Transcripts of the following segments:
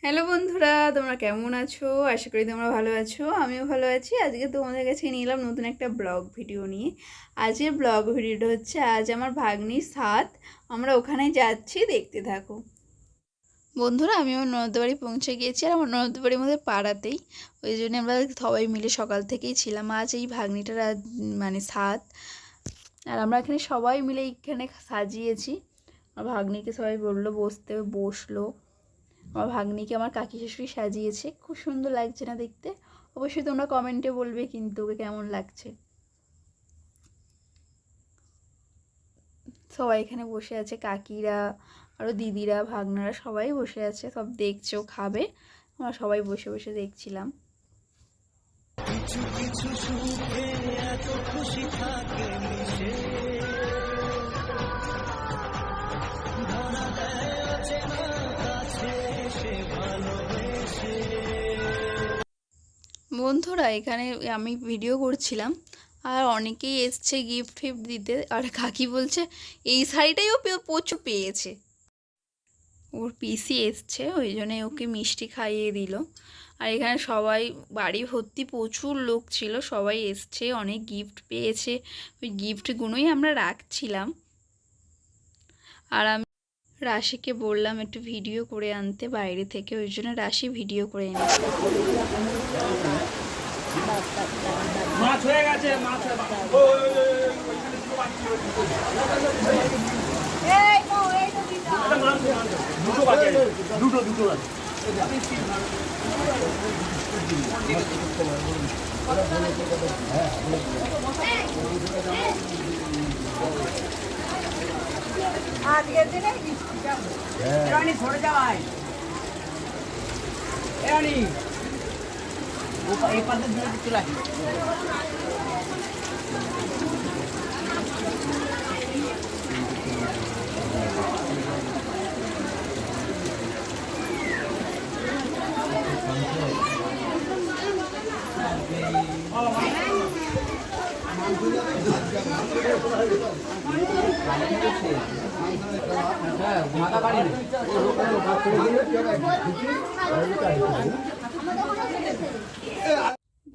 Hello বন্ধুরা, তোমরা কেমন আছো? আশা করি তোমরা ভালো আছো। আমিও ভালো আছি। আজকে তোমাদের কাছে নিয়ে এলাম নতুন একটা ব্লগ ভিডিও নিয়ে। আজকের ব্লগ ভিডিওটা হচ্ছে আজ আমার ভাগ্নির সাথ। আমরা ওখানে যাচ্ছি, দেখতে থাকো। বন্ধুরা, আমি আমার ননদ বাড়ি পৌঁছে গিয়েছি, আর আমার ননদ বাড়ির মধ্যে পাড়াতেই। ওই জন্য আমরা সবাই মিলে সকাল থেকেই ছিলাম। আজ এই ভাগ্নিটার মানে সাথ, আর আমরা এখানে সবাই মিলে এইখানে সাজিয়েছি। আমার ভাগ্নিকে সবাই বললো বসতে, বসলো। আমার ভাগ্নিকে আমার কাকি শাশুড়ি সাজিয়েছে, খুব সুন্দর লাগছে না দেখতে? অবশ্যই তোমরা কমেন্টে বলবে কিন্তু ওকে কেমন লাগছে। সবাই এখানে বসে আছে, কাকিরা, আরও দিদিরা, ভাগ্নারা সবাই বসে আছে, সব দেখছে, ও খাবে। আমরা সবাই বসে বসে দেখছিলাম। কিছু কিছু সুখে এত খুশি থাকে মিশে, ধরা দেয় অচেনা কাছে এসে ভালোবেসে। বন্ধুরা, এখানে আমি ভিডিও করছিলাম, আর অনেকেই এসছে গিফট ফিফট দিতে। আর কাকি বলছে এই শাড়িটাই ও প্রচুর পেয়েছে। ওর পিসি এসছে, ওই জন্যে ওকে মিষ্টি খাইয়ে দিল। আর এখানে সবাই, বাড়ি ভর্তি প্রচুর লোক ছিল, সবাই এসছে, অনেক গিফট পেয়েছে। ওই গিফটগুলোই আমরা রাখছিলাম। আর আমি রাশিকে বললাম একটু ভিডিও করে আনতে বাইরে থেকে, ওই জন্য রাশি ভিডিও করে এনেছে। মাছ হয়ে গেছে, মাছ দুটো বাকি আছে, দুটো আছে। আজকের দিনে রানী ধরে যাওয়ায় রানী এই পাশে ধরে চলে আসি।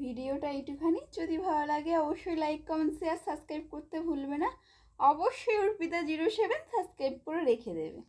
ভিডিওটা এইটুখানি। যদি ভালো লাগে অবশ্যই লাইক, কমেন্ট, শেয়ার, সাবস্ক্রাইব করতে ভুলবে না। অবশ্যই অর্পিতা 07 সাবস্ক্রাইব করে রেখে দেবে।